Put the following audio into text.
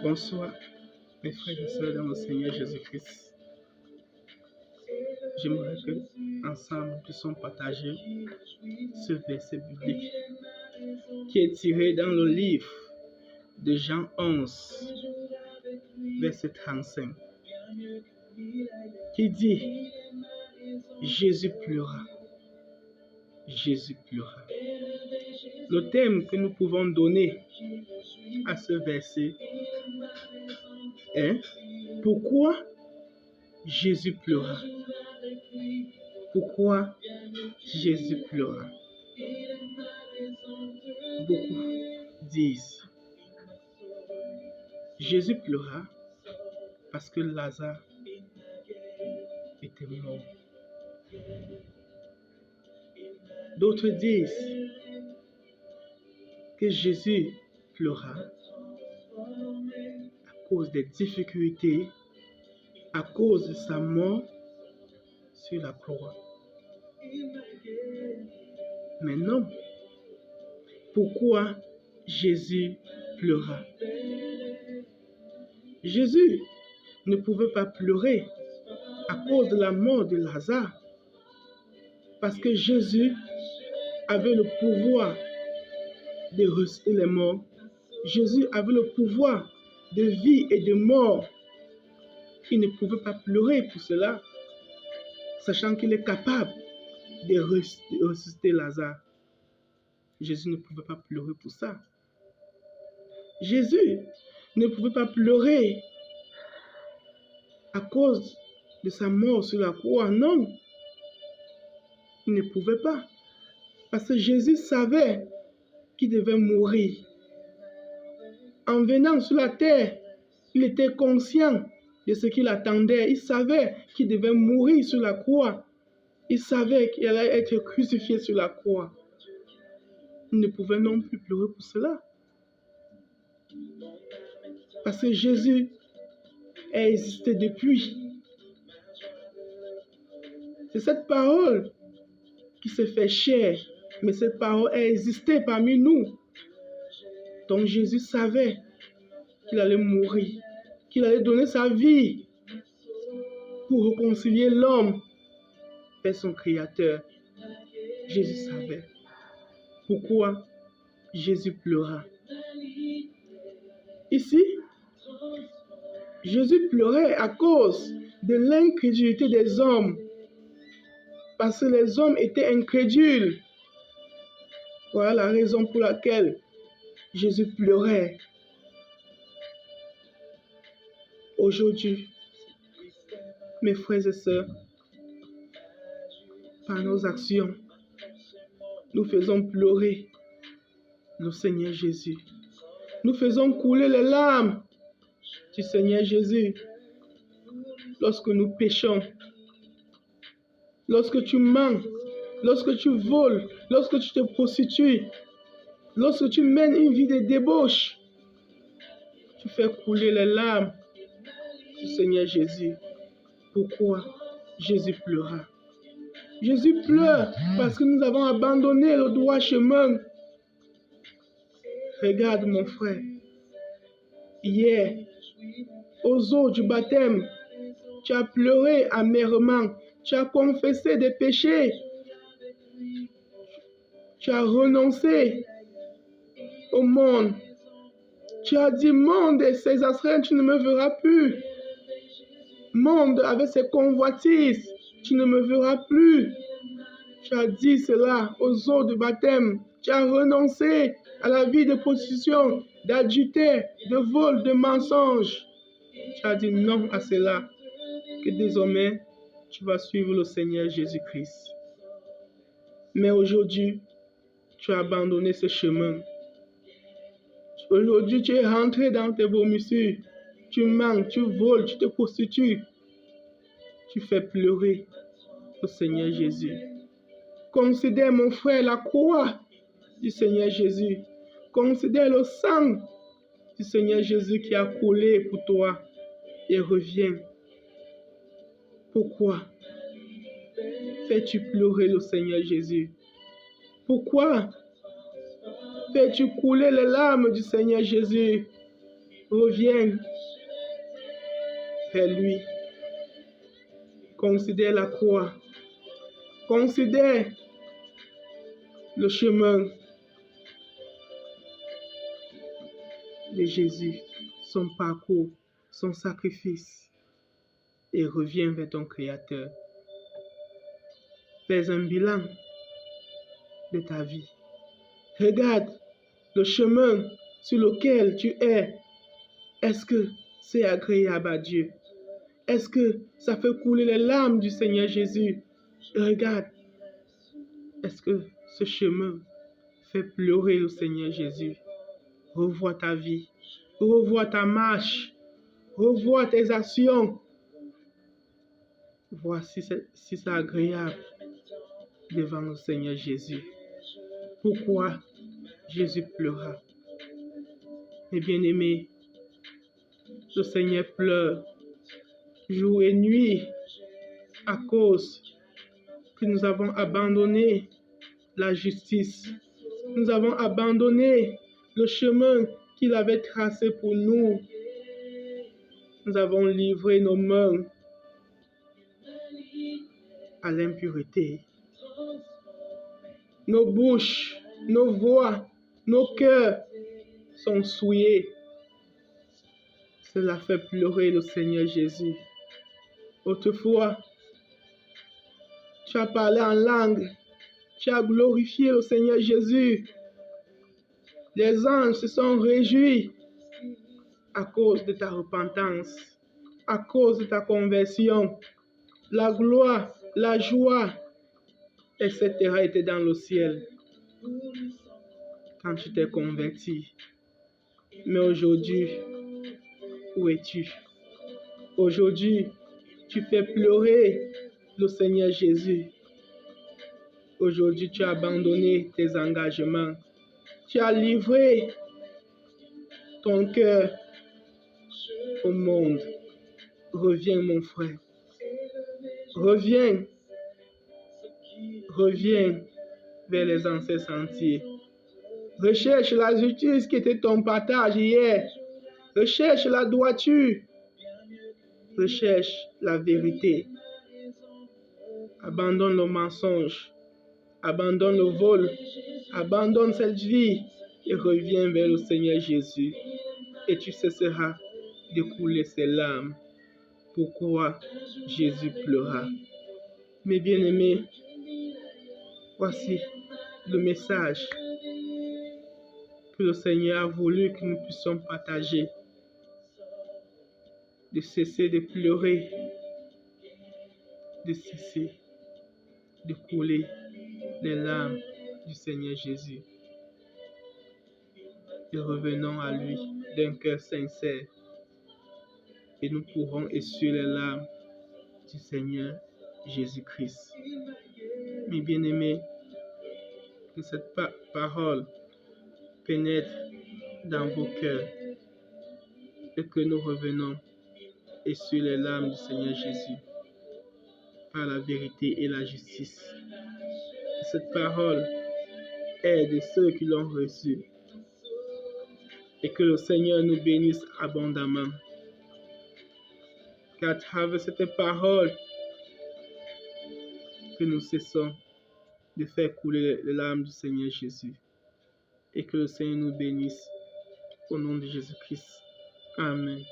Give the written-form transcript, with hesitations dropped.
Bonsoir, mes frères et sœurs dans le Seigneur Jésus-Christ. J'aimerais que ensemble nous puissions partager ce verset biblique qui est tiré dans le livre de Jean 11, verset 35, qui dit: Jésus pleura. Jésus pleura. Le thème que nous pouvons donner à ce verset est: pourquoi Jésus pleura? Pourquoi Jésus pleura? Beaucoup disent: Jésus pleura parce que Lazare était mort. D'autres disent que Jésus pleura à cause des difficultés, à cause de sa mort sur la croix. Mais non. Pourquoi Jésus pleura? Jésus ne pouvait pas pleurer à cause de la mort de Lazare, parce que Jésus avait le pouvoir de ressusciter les morts. Jésus avait le pouvoir de vie et de mort. Il ne pouvait pas pleurer pour cela, sachant qu'il est capable de ressusciter Lazare. Jésus ne pouvait pas pleurer pour ça. Jésus ne pouvait pas pleurer à cause de sa mort sur la croix. Non, il ne pouvait pas. Parce que Jésus savait qu'il devait mourir. En venant sur la terre, il était conscient de ce qu'il attendait. Il savait qu'il devait mourir sur la croix. Il savait qu'il allait être crucifié sur la croix. Il ne pouvait non plus pleurer pour cela. Parce que Jésus a existé depuis. C'est cette parole qui se fait chair, mais cette parole a existé parmi nous. Donc Jésus savait qu'il allait mourir, qu'il allait donner sa vie pour réconcilier l'homme avec son Créateur. Jésus savait. Pourquoi Jésus pleura? Ici, Jésus pleurait à cause de l'incrédulité des hommes, parce que les hommes étaient incrédules. Voilà la raison pour laquelle Jésus pleurait. Aujourd'hui, mes frères et sœurs, par nos actions, nous faisons pleurer le Seigneur Jésus. Nous faisons couler les larmes du Seigneur Jésus lorsque nous péchons, lorsque tu mens, lorsque tu voles, lorsque tu te prostitues, lorsque tu mènes une vie de débauche. Tu fais couler les larmes du Seigneur Jésus. Pourquoi Jésus pleura? Jésus pleure parce que nous avons abandonné le droit chemin. Regarde mon frère, hier, aux eaux du baptême, tu as pleuré amèrement, tu as confessé des péchés, tu as renoncé au monde. Tu as dit: monde et ses astreintes, tu ne me verras plus. Monde avec ses convoitises, tu ne me verras plus. Tu as dit cela aux eaux du baptême. Tu as renoncé à la vie de prostitution, d'adultère, de vol, de mensonge. Tu as dit non à cela, que désormais tu vas suivre le Seigneur Jésus-Christ. Mais aujourd'hui, tu as abandonné ce chemin. Aujourd'hui, tu es rentré dans tes vomissures. Tu mens, tu voles, tu te prostitues. Tu fais pleurer le Seigneur Jésus. Considère, mon frère, la croix du Seigneur Jésus. Considère le sang du Seigneur Jésus qui a coulé pour toi et reviens. Pourquoi fais-tu pleurer le Seigneur Jésus? Pourquoi fais-tu couler les larmes du Seigneur Jésus? Reviens vers lui. Considère la croix. Considère le chemin de Jésus, son parcours, son sacrifice, et reviens vers ton Créateur. Fais un bilan de ta vie. Regarde le chemin sur lequel tu es. Est-ce que c'est agréable à Dieu? Est-ce que ça fait couler les larmes du Seigneur Jésus? Regarde, est-ce que ce chemin fait pleurer le Seigneur Jésus? Revois ta vie, revois ta marche, revois tes actions. Vois si c'est agréable devant le Seigneur Jésus. Pourquoi Jésus pleura? Mes bien-aimés, le Seigneur pleure jour et nuit à cause que nous avons abandonné la justice. Nous avons abandonné le chemin qu'il avait tracé pour nous. Nous avons livré nos mains à l'impureté. Nos bouches, nos voix, nos cœurs sont souillés. Cela fait pleurer le Seigneur Jésus. Autrefois, tu as parlé en langue, tu as glorifié le Seigneur Jésus. Les anges se sont réjouis à cause de ta repentance, à cause de ta conversion. La gloire, la joie, etc. étaient dans le ciel quand tu t'es converti. Mais aujourd'hui, où es-tu? Aujourd'hui, tu fais pleurer le Seigneur Jésus. Aujourd'hui, tu as abandonné tes engagements. Tu as livré ton cœur au monde. Reviens, mon frère. Reviens. Reviens vers les anciens sentiers. Recherche la justice qui était ton partage hier. Recherche la droiture. Recherche la vérité. Abandonne le mensonge. Abandonne le vol. Abandonne cette vie et reviens vers le Seigneur Jésus. Et tu cesseras de couler ses larmes. Pourquoi Jésus pleura? Mes bien-aimés, voici le message que le Seigneur a voulu que nous puissions partager. De cesser de pleurer, de cesser de couler les larmes du Seigneur Jésus. Et revenons à lui d'un cœur sincère et nous pourrons essuyer les larmes du Seigneur Jésus-Christ. Mes bien-aimés, que cette parole pénètre dans vos cœurs et que nous revenons essuyer les larmes du Seigneur Jésus par la vérité et la justice. Que cette parole aide ceux qui l'ont reçue et que le Seigneur nous bénisse abondamment. Qu'à travers cette parole, que nous cessons de faire couler les larmes du Seigneur Jésus et que le Seigneur nous bénisse au nom de Jésus-Christ. Amen.